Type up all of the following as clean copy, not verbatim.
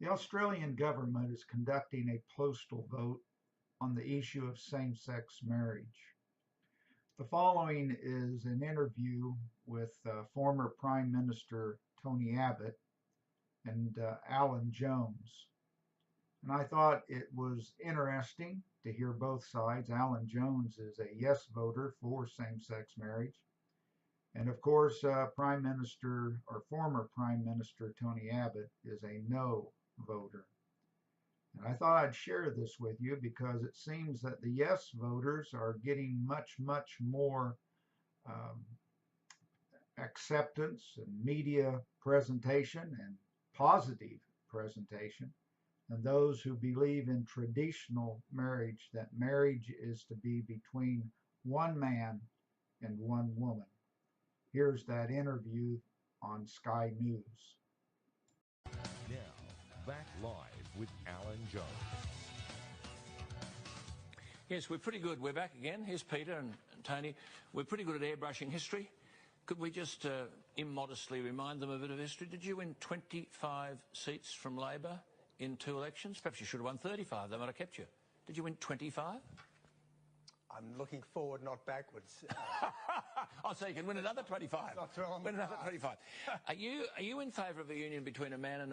The Australian government is conducting a postal vote on the issue of same-sex marriage. The following is an interview with former Prime Minister Tony Abbott and Alan Jones. And I thought it was interesting to hear both sides. Alan Jones is a yes voter for same-sex marriage. And of course, Prime Minister or former Prime Minister Tony Abbott is a no voter. And I thought I'd share this with you because it seems that the yes voters are getting much more acceptance and media presentation and positive presentation, and those who believe in traditional marriage, that marriage is to be between one man and one woman. Here's that interview on Sky News. Now, back live with Alan Jones. Yes, we're pretty good. We're back again. Here's Peter and Tony. We're pretty good at airbrushing history. Could we just immodestly remind them a bit of history? Did you win 25 seats from Labor in 2 elections? Perhaps you should have won 35. They might have kept you. Did you win 25? I'm looking forward, not backwards. Oh, so you can win another 25. Not too long. Win another 25. Are you in favour of a union between a man and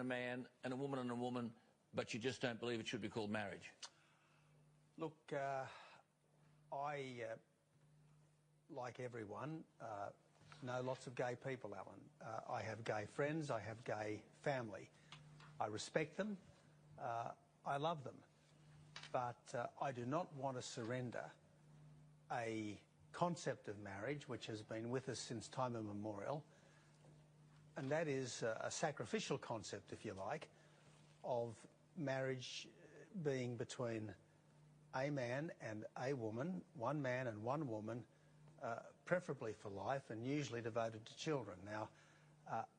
a woman and a woman, but you just don't believe it should be called marriage? Look, I, like everyone, know lots of gay people, Alan. I have gay friends. I have gay family. I respect them. I love them. But I do not want to surrender a concept of marriage which has been with us since time immemorial, and that is a sacrificial concept, if you like, of marriage being between a man and a woman, one man and one woman, preferably for life and usually devoted to children. Now,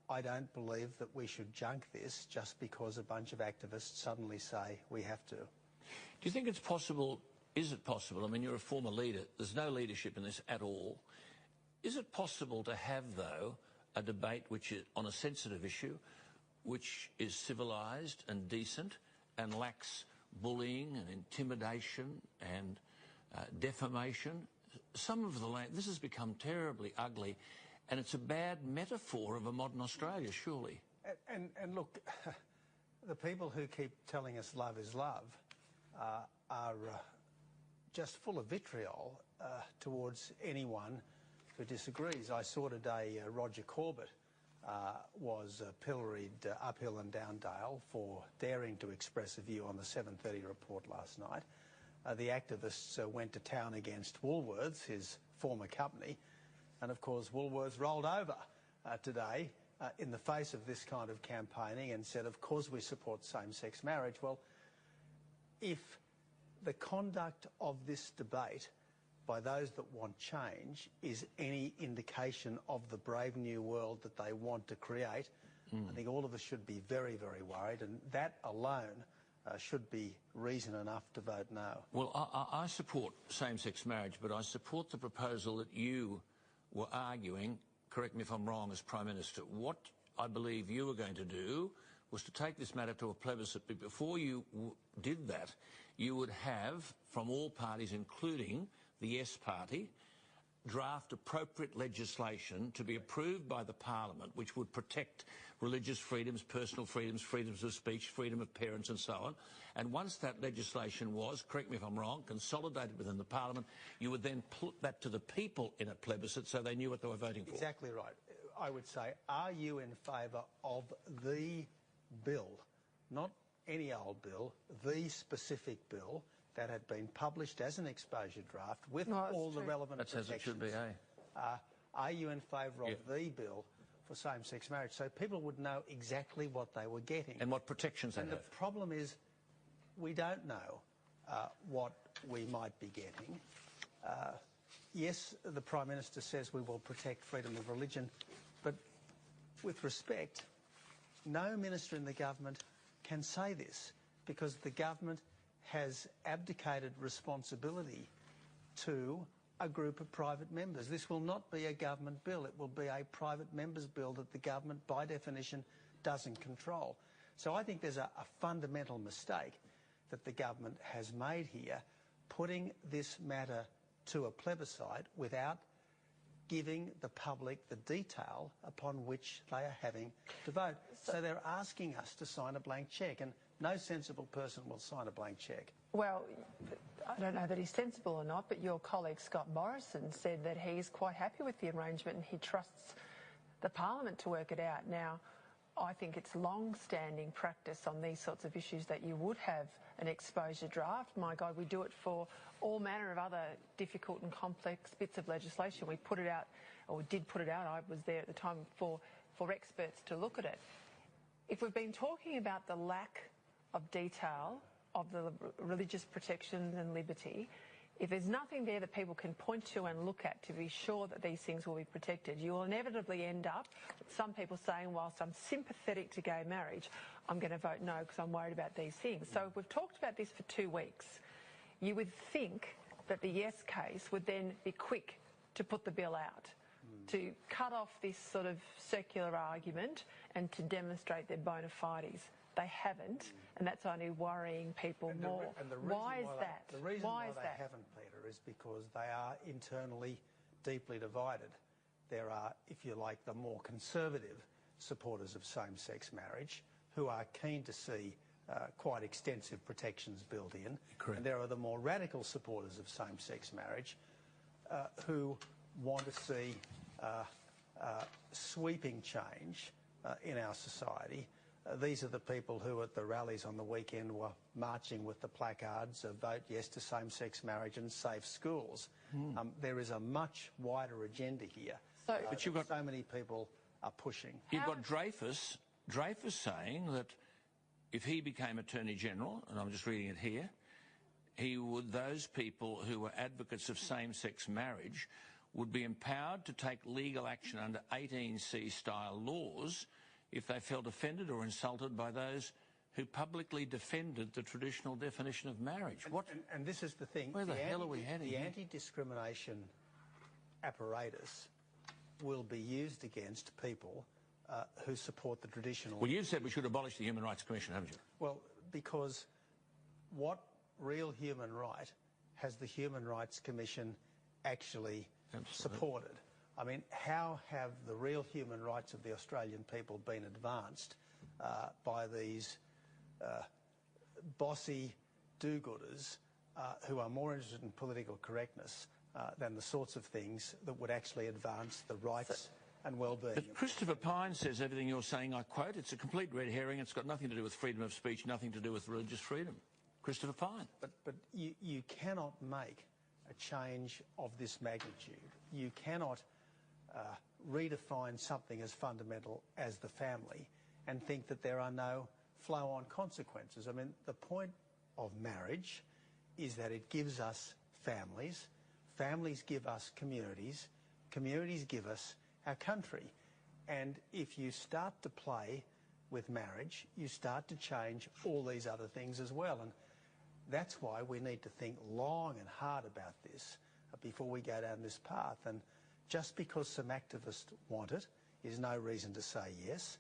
I don't believe that we should junk this just because a bunch of activists suddenly say we have to. Do you think it's possible, is it possible, I mean, you're a former leader, there's no leadership in this at all. Is it possible to have, though, a debate which is on a sensitive issue, which is civilised and decent and lacks bullying and intimidation and defamation? Some of the this has become terribly ugly, and it's a bad metaphor of a modern Australia, surely. And look, the people who keep telling us love is love are just full of vitriol towards anyone who disagrees. I saw today Roger Corbett was pilloried uphill and down Dale for daring to express a view on the 7:30 report last night. The activists went to town against Woolworths, his former company, and of course Woolworths rolled over today in the face of this kind of campaigning and said, of course we support same-sex marriage. Well, if the conduct of this debate by those that want change is any indication of the brave new world that they want to create, I think all of us should be very worried, and that alone should be reason enough to vote no. Well, I support same-sex marriage, but I support the proposal that you were arguing, correct me if I'm wrong, as Prime Minister. What I believe you were going to do was to take this matter to a plebiscite, but before you did that, you would have, from all parties, including the Yes Party, draft appropriate legislation to be approved by the Parliament which would protect religious freedoms, personal freedoms, freedoms of speech, freedom of parents and so on. And once that legislation was, correct me if I'm wrong, consolidated within the Parliament, you would then put that to the people in a plebiscite so they knew what they were voting for. Exactly right. I would say, are you in favour of the bill, not any old bill, the specific bill that had been published as an exposure draft with all the relevant protections? That's as it should be, eh? Are you in favour of the bill for same-sex marriage? So people would know exactly what they were getting. And what protections they have. And the problem is we don't know what we might be getting. Yes, the Prime Minister says we will protect freedom of religion, but with respect, no minister in the government can say this because the government has abdicated responsibility to a group of private members. This will not be a government bill. It will be a private member's bill that the government, by definition, doesn't control. So I think there's a fundamental mistake that the government has made here, putting this matter to a plebiscite without giving the public the detail upon which they are having to vote. So they're asking us to sign a blank cheque, and no sensible person will sign a blank cheque. Well, I don't know that he's sensible or not, but your colleague Scott Morrison said that he's quite happy with the arrangement and he trusts the Parliament to work it out. Now, I think it's long-standing practice on these sorts of issues that you would have an exposure draft. My God, we do it for all manner of other difficult and complex bits of legislation. We put it out, or we did put it out, I was there at the time, for experts to look at it. If we've been talking about the lack of detail of the religious protections and liberty, if there's nothing there that people can point to and look at to be sure that these things will be protected, you will inevitably end up with some people saying, whilst I'm sympathetic to gay marriage, I'm going to vote no because I'm worried about these things. So if we've talked about this for 2 weeks, you would think that the yes case would then be quick to put the bill out, to cut off this sort of circular argument and to demonstrate their bona fides. They haven't, and that's only worrying people more. Why is that? The reason why they haven't, Peter, is because they are internally deeply divided. There are, if you like, the more conservative supporters of same-sex marriage who are keen to see quite extensive protections built in. Correct. And there are the more radical supporters of same-sex marriage who want to see sweeping change in our society. These are the people who at the rallies on the weekend were marching with the placards of vote yes to same-sex marriage and safe schools. There is a much wider agenda here. So, but you've got so many people are pushing. You've got Dreyfus saying that if he became Attorney General, and I'm just reading it here, those people who were advocates of same-sex marriage would be empowered to take legal action under 18C style laws if they felt offended or insulted by those who publicly defended the traditional definition of marriage. And this is the thing. Where the hell are we heading? The anti-discrimination apparatus will be used against people who support the traditional... Well, you've said we should abolish the Human Rights Commission, haven't you? Well, because what real human right has the Human Rights Commission actually supported? I mean, how have the real human rights of the Australian people been advanced by these bossy do-gooders who are more interested in political correctness than the sorts of things that would actually advance the rights and well-being? But Christopher Pyne says everything you're saying, I quote, it's a complete red herring, it's got nothing to do with freedom of speech, nothing to do with religious freedom. Christopher Pyne. But you cannot make a change of this magnitude. You cannot redefine something as fundamental as the family and think that there are no flow-on consequences. I mean, the point of marriage is that it gives us families, families give us communities, communities give us our country. And if you start to play with marriage, you start to change all these other things as well. And that's why we need to think long and hard about this before we go down this path. And just because some activists want it is no reason to say yes.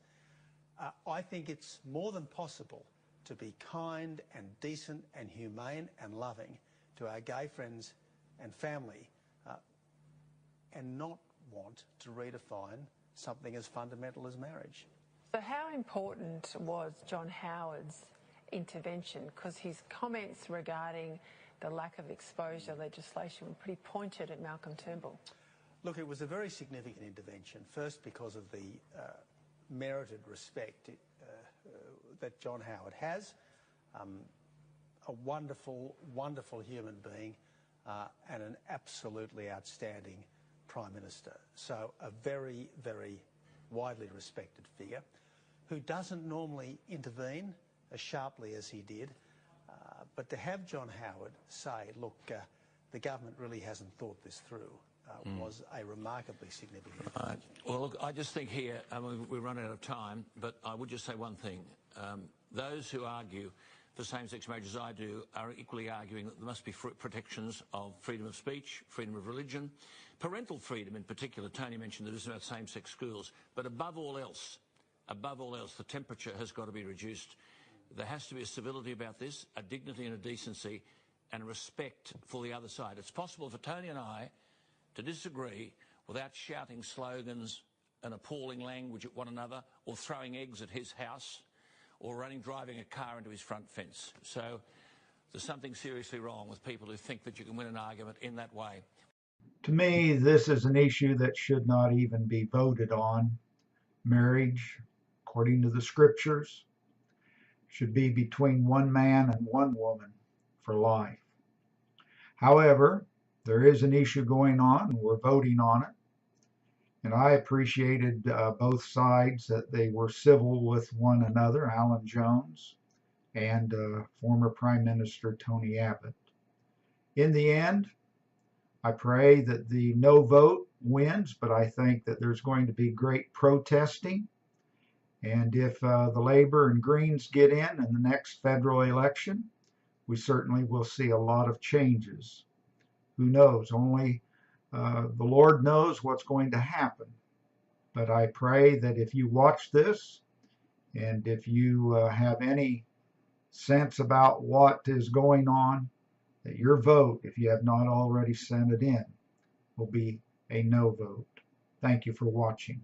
I think it's more than possible to be kind and decent and humane and loving to our gay friends and family and not want to redefine something as fundamental as marriage. So how important was John Howard's intervention? Because his comments regarding the lack of exposure legislation were pretty pointed at Malcolm Turnbull. Look, it was a very significant intervention, first because of the merited respect that John Howard has, a wonderful, wonderful human being and an absolutely outstanding Prime Minister. So a very, very widely respected figure who doesn't normally intervene as sharply as he did, but to have John Howard say, look, the government really hasn't thought this through, was a remarkably significant intervention. Well, look, I just think here, we run out of time, but I would just say one thing. Those who argue for same-sex marriage, as I do, are equally arguing that there must be protections of freedom of speech, freedom of religion, parental freedom in particular. Tony mentioned that it's about same-sex schools. But above all else, above all else, the temperature has got to be reduced. There has to be a civility about this, a dignity and a decency, and a respect for the other side. It's possible for Tony and I to disagree without shouting slogans and appalling language at one another, or throwing eggs at his house, or driving a car into his front fence. So there's something seriously wrong with people who think that you can win an argument in that way. To me, this is an issue that should not even be voted on. Marriage, according to the scriptures, should be between one man and one woman for life. However, there is an issue going on, and we're voting on it. And I appreciated both sides, that they were civil with one another, Alan Jones and former Prime Minister Tony Abbott. In the end, I pray that the no vote wins, but I think that there's going to be great protesting. And if the Labor and Greens get in the next federal election, we certainly will see a lot of changes. Who knows? Only the Lord knows what's going to happen. But I pray that if you watch this, and if you have any sense about what is going on, that your vote, if you have not already sent it in, will be a no vote. Thank you for watching.